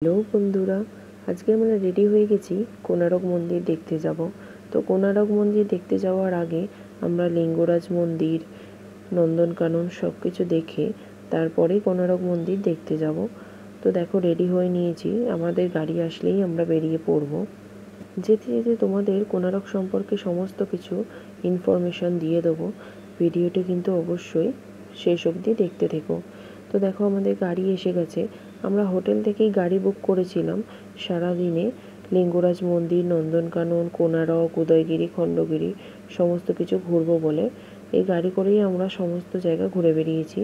Hello বন্ধুরা, আজকে আমরা রেডি হয়ে গেছি কোণারক মন্দির দেখতে যাব। তো কোণারক মন্দির দেখতে যাওয়ার আগে আমরা লিঙ্গরাজ মন্দির, নন্দনকানন সব কিছু দেখে তারপরে কোণারক মন্দির দেখতে যাব। তো দেখো রেডি হয়ে নিয়েছি, আমাদের গাড়ি আসলেই আমরা বেরিয়ে পড়ব। যেতে যেতে তোমাদের কোণারক সম্পর্কে সমস্ত কিছু ইনফরমেশান দিয়ে দেবো। ভিডিওটি কিন্তু অবশ্যই শেষ অবধি দেখতে থেকো। তো দেখো আমাদের গাড়ি এসে গেছে। আমরা হোটেল থেকেই গাড়ি বুক করেছিলাম সারাদিনে লিঙ্গরাজ মন্দির, নন্দনকানন, কোণারক, উদয়গিরি, খণ্ডগিরি সমস্ত কিছু ঘুরবো বলে এই গাড়ি করেই আমরা সমস্ত জায়গা ঘুরে বেরিয়েছি।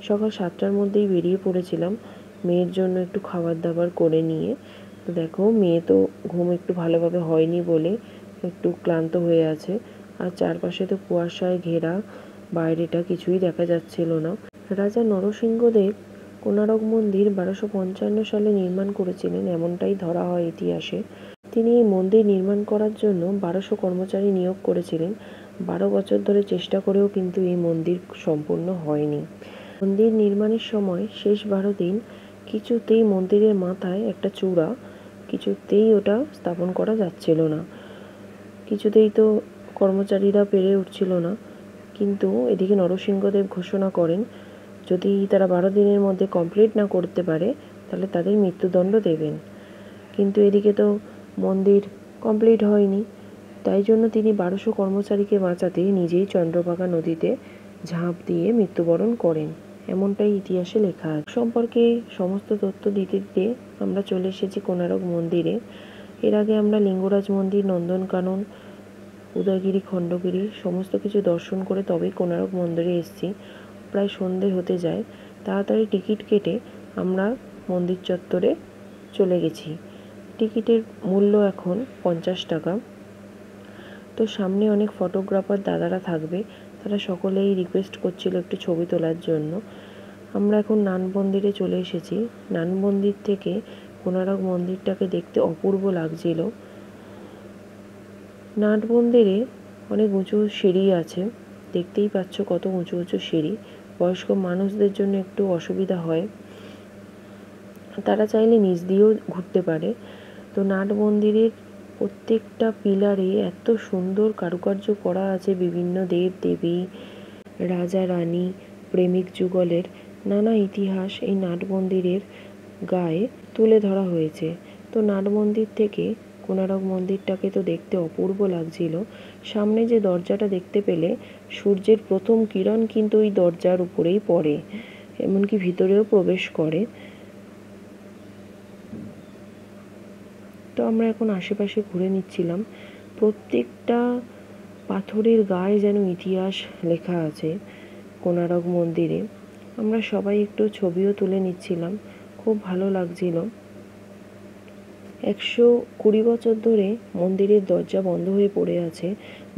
সকাল 7টার মধ্যেই বেরিয়ে পড়েছিলাম মেয়ের জন্য একটু খাবার দাবার করে নিয়ে। তো দেখো মেয়ে তো ঘুম একটু ভালোভাবে হয়নি বলে একটু ক্লান্ত হয়ে আছে। আর চারপাশে তো কুয়াশায় ঘেরা, বাইরেটা কিছুই দেখা যাচ্ছিল না। রাজা নরসিংহদেব কোণারক মন্দির 1255 সালে নির্মাণ করেছিলেন এমনটাই ধরা হয় ইতিহাসে। তিনি এই মন্দির নির্মাণ করার জন্য 1200 কর্মচারী নিয়োগ করেছিলেন। 12 বছর ধরে চেষ্টা করেও কিন্তু এই মন্দির সম্পূর্ণ হয়নি। মন্দির নির্মাণের সময় শেষ 12 দিন কিছুতেই মন্দিরের মাথায় একটা চূড়া কিছুতেই ওটা স্থাপন করা যাচ্ছিল না। কিছুতেই তো কর্মচারীরা পেরে উঠছিল না। কিন্তু এদিকে নরসিংহদেব ঘোষণা করেন যদি তারা 12 দিনের মধ্যে কমপ্লিট না করতে পারে তাহলে তাদের মৃত্যুদণ্ড দেবেন। কিন্তু এদিকে তো মন্দির কমপ্লিট হয়নি, তাই জন্য তিনি 1200 কর্মচারীকে বাঁচাতে নিজেই চন্দ্রভাগা নদীতে ঝাঁপ দিয়ে মৃত্যুবরণ করেন, এমনটাই ইতিহাসে লেখা আছে। সম্পর্কে সমস্ত তথ্য দিতে দিতে আমরা চলে এসেছি কোণারক মন্দিরে। এর আগে আমরা লিঙ্গরাজ মন্দির, নন্দনকানন, উদয়গিরি, খণ্ডগিরি সমস্ত কিছু দর্শন করে তবেই কোণারক মন্দিরে এসেছি। প্রায় সন্ধে হতে যায়, তাড়াতাড়ি টিকিট কেটে আমরা মন্দির চত্বরে চলে গেছি। টিকিটের মূল্য এখন 50 টাকা। তো সামনে অনেক ফটোগ্রাফার দাদারা থাকবে, তারা সকলেই রিকোয়েস্ট করছিল একটু ছবি তোলার জন্য। আমরা এখন নান মন্দিরে চলে এসেছি। নান মন্দির থেকে কোণারক মন্দিরটাকে দেখতে অপূর্ব লাগছিল। নাট মন্দিরে অনেক উঁচু সিঁড়ি আছে, দেখতেই পাচ্ছ কত উঁচু উঁচু সিঁড়ি। বয়স্ক মানুষদের জন্য একটু অসুবিধা হয়, তারা চাইলে নিচ দিয়েও ঘুরতে পারে। তো নাট মন্দিরের প্রত্যেকটা পিলারে এত সুন্দর কারুকার্য করা আছে, বিভিন্ন দেব দেবী, রাজা রানী, প্রেমিক যুগলের নানা ইতিহাস এই নাট মন্দিরের গায়ে তুলে ধরা হয়েছে। তো নাট মন্দির থেকে কোণারক মন্দিরটাকে তো দেখতে অপূর্ব লাগছিল। সামনে যে দরজাটা দেখতে পেলে সূর্যের প্রথম কিরণ কিন্তু ওই দরজার উপরেই পড়ে, এমনকি ভিতরেও প্রবেশ করে। তো আমরা এখন আশেপাশে ঘুরে নিচ্ছিলাম। প্রত্যেকটা পাথরের গায়ে যেন ইতিহাস লেখা আছে কোণারক মন্দিরে। আমরা সবাই একটু ছবিও তুলে নিচ্ছিলাম, খুব ভালো লাগছিল। 120 বছর ধরে মন্দিরের দরজা বন্ধ হয়ে পড়ে আছে।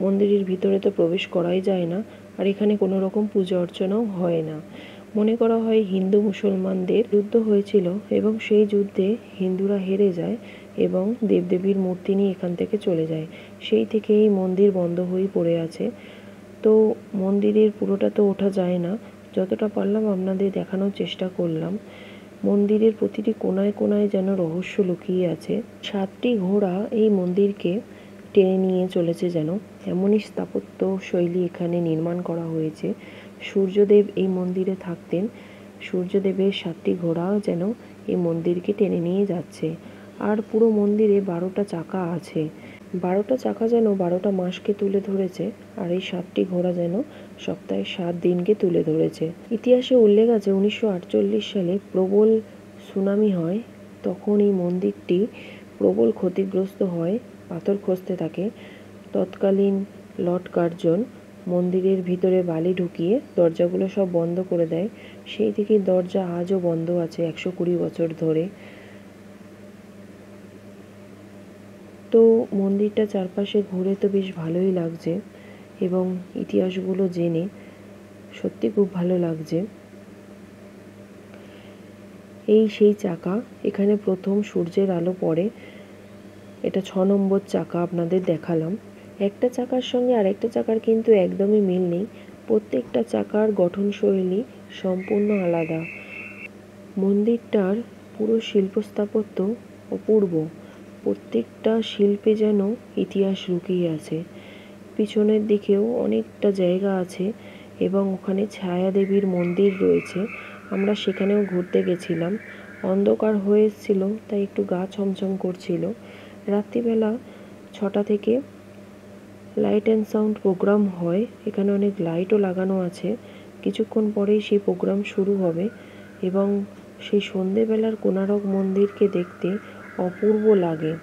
মন্দিরের ভিতরে তো প্রবেশ করাই যায় না, আর এখানে কোনো রকম পূজা অর্চনাও হয় না। মনে করা হয় হিন্দু মুসলমানদের যুদ্ধ হয়েছিল এবং সেই যুদ্ধে হিন্দুরা হেরে যায় এবং দেবদেবীর মূর্তি নিয়ে এখান থেকে চলে যায়। সেই থেকে এই মন্দির বন্ধ হয়ে পড়ে আছে। তো মন্দিরের পুরোটা তো ওঠা যায় না, যতটা পারলাম আপনাদের দেখানোর চেষ্টা করলাম। মন্দিরের প্রতিটি কোণায় কোণায় যেন রহস্য লুকিয়ে আছে। 7টি ঘোড়া এই মন্দিরকে টেনে নিয়ে চলেছে যেন, এমনই স্থাপত্য শৈলী এখানে নির্মাণ করা হয়েছে। সূর্যদেব এই মন্দিরে থাকতেন, সূর্যদেবের 7টি ঘোড়াও যেন এই মন্দিরকে টেনে নিয়ে যাচ্ছে। আর পুরো মন্দিরে 12টা চাকা আছে। 12টা চাকা যেন 12টা মাসকে তুলে ধরেছে, আর এই 7টি ঘোড়া যেন সপ্তাহে 7 দিনকে তুলে ধরেছে। ইতিহাসে উল্লেখ আছে 1948 সালে প্রবল সুনামি হয়, তখন এই মন্দিরটি প্রবল ক্ষতিগ্রস্ত হয়, পাথর খসতে থাকে। তৎকালীন লর্ড কার্জন মন্দিরের ভিতরে বালি ঢুকিয়ে দরজাগুলো সব বন্ধ করে দেয়। সেই থেকে দরজা আজও বন্ধ আছে 120 বছর ধরে। তো মন্দিরটা চারপাশে ঘুরে তো বেশ ভালোই লাগছে এবং ইতিহাসগুলো জেনে সত্যি খুব ভালো লাগছে। এই সেই চাকা, এখানে প্রথম সূর্যের আলো পড়ে। এটা 6 নম্বর চাকা আপনাদের দেখালাম। একটা চাকার সঙ্গে আরেকটা চাকার কিন্তু একদমই মিল নেই, প্রত্যেকটা চাকার গঠনশৈলী সম্পূর্ণ আলাদা। মন্দিরটার পুরো শিল্প স্থাপত্য অপূর্ব। প্রত্যেকটা শিল্পে যেন ইতিহাস লুকিয়ে আছে। পিছনের দিকেও অনেকটা জায়গা আছে এবং ওখানে ছায়া দেবীর মন্দির রয়েছে। আমরা সেখানেও ঘুরতে গেছিলাম। অন্ধকার হয়ে এসেছিল, তাই একটু গা ছমছম করছিল। রাত্রিবেলা 6টা থেকে লাইট অ্যান্ড সাউন্ড প্রোগ্রাম হয়। এখানে অনেক লাইটও লাগানো আছে। কিছুক্ষণ পরেই সেই প্রোগ্রাম শুরু হবে এবং সেই সন্ধেবেলার কোণারক মন্দিরকে দেখতে অপূর্ব লাগে।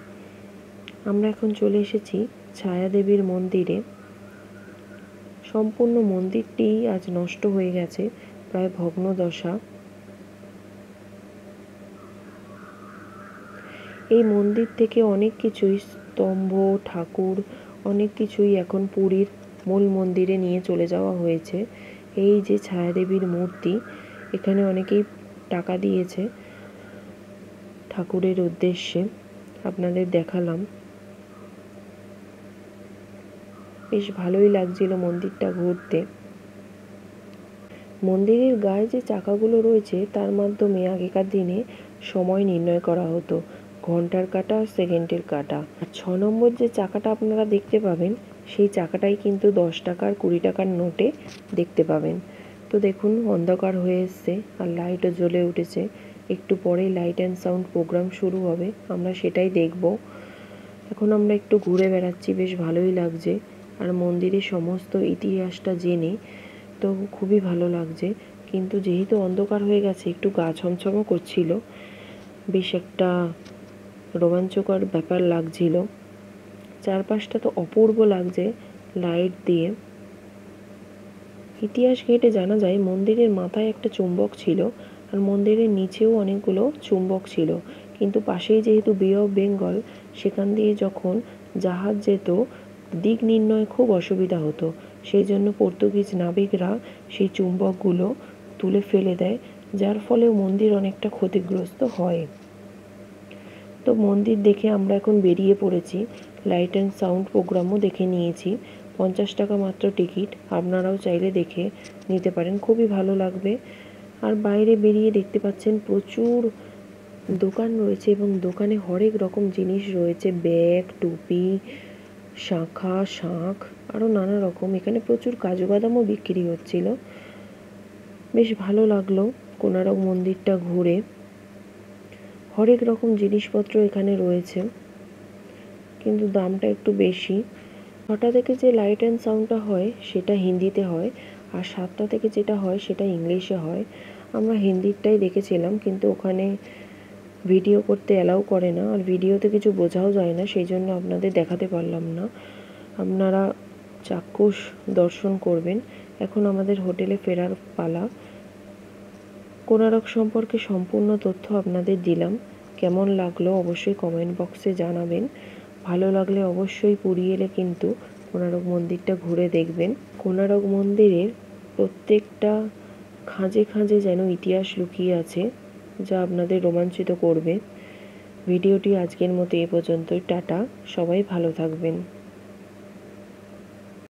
আমরা এখন চলে এসেছি ছায়া দেবীর মন্দিরে। সম্পূর্ণ মন্দিরটি আজ নষ্ট হয়ে গেছে, প্রায় ভগ্নদশা। এই মন্দির থেকে অনেক কিছুই, স্তম্ভ, ঠাকুর, অনেক কিছুই এখন পুরীর মূল মন্দিরে নিয়ে চলে যাওয়া হয়েছে। এই যে ছায়াদেবীর মূর্তি, এখানে অনেকেই টাকা দিয়েছে ঠাকুরের উদ্দেশ্যে। আপনাদের দেখালাম, বেশ ভালোই লাগছিল মন্দিরটা ঘুরতে। মন্দিরের গায়ে যে চাকাগুলো রয়েছে তার মাধ্যমে আগেকার দিনে সময় নির্ণয় করা হতো, ঘন্টার কাঁটা, সেকেন্ডের কাঁটা। আর 6 নম্বর যে চাকাটা আপনারা দেখতে পাবেন, সেই চাকাটাই কিন্তু 10 টাকার 20 টাকার নোটে দেখতে পাবেন। তো দেখুন, অন্ধকার হয়ে এসছে আর লাইটও জ্বলে উঠেছে। একটু পরেই লাইট অ্যান্ড সাউন্ড প্রোগ্রাম শুরু হবে, আমরা সেটাই দেখব। এখন আমরা একটু ঘুরে বেড়াচ্ছি, বেশ ভালোই লাগছে। আর মন্দিরের সমস্ত ইতিহাসটা জেনে তো খুবই ভালো লাগছে। কিন্তু যেহেতু অন্ধকার হয়ে গেছে, একটু গা ছমছমও করছিল। বেশ একটা রোমাঞ্চকর ব্যাপার লাগছিল। চারপাশটা তো অপূর্ব লাগছে লাইট দিয়ে। ইতিহাস ঘেঁটে জানা যায় মন্দিরের মাথায় একটা চুম্বক ছিল আর মন্দিরের নিচেও অনেকগুলো চুম্বক ছিল। কিন্তু পাশেই যেহেতু বে অফ বেঙ্গল, সেখান দিয়ে যখন জাহাজ যেত দিক নির্ণয় খুব অসুবিধা হতো। সেই জন্য পর্তুগিজ নাবিকরা সেই চুম্বকগুলো তুলে ফেলে দেয়, যার ফলে মন্দির অনেকটা ক্ষতিগ্রস্ত হয়। তো মন্দির দেখে আমরা এখন বেরিয়ে পড়েছি। লাইট অ্যান্ড সাউন্ড প্রোগ্রামও দেখে নিয়েছি। 50 টাকা মাত্র টিকিট, আপনারাও চাইলে দেখে নিতে পারেন, খুবই ভালো লাগবে। আর বাইরে বেরিয়ে দেখতে পাচ্ছেন প্রচুর দোকান রয়েছে এবং দোকানে হরেক রকম জিনিস রয়েছে, ব্যাগ, টুপি, শাঁখা, শাঁখ, আরও নানা রকম। এখানে প্রচুর কাজু বাদামও বিক্রি হচ্ছিল। বেশ ভালো লাগলো কোণারক মন্দিরটা ঘুরে। হরেক রকম জিনিসপত্র এখানে রয়েছে, কিন্তু দামটা একটু বেশি। 6টা থেকে যে লাইট অ্যান্ড সাউন্ডটা হয় সেটা হিন্দিতে হয়, আর 7টা থেকে যেটা হয় সেটা ইংলিশে হয়। আমরা হিন্দিরটাই দেখেছিলাম, কিন্তু ওখানে ভিডিও করতে অ্যালাউ করে না, আর ভিডিওতে কিছু বোঝাও যায় না, সেই জন্য আপনাদের দেখাতে পারলাম না। আপনারা চাক্ষুষ দর্শন করবেন। এখন আমাদের হোটেলে ফেরার পালা। কোণারক সম্পর্কে সম্পূর্ণ তথ্য আপনাদের দিলাম। কেমন লাগলো অবশ্যই কমেন্ট বক্সে জানাবেন। ভালো লাগলে অবশ্যই পুরী এলে কিন্তু কোণারক মন্দিরটা ঘুরে দেখবেন। কোণারক মন্দিরের প্রত্যেকটা খাঁজে খাঁজে যেন ইতিহাস লুকিয়ে আছে, যা আপনাদের রোমাঞ্চিত করবে। ভিডিওটি আজকের মতো এ পর্যন্তই। টাটা, সবাই ভালো থাকবেন।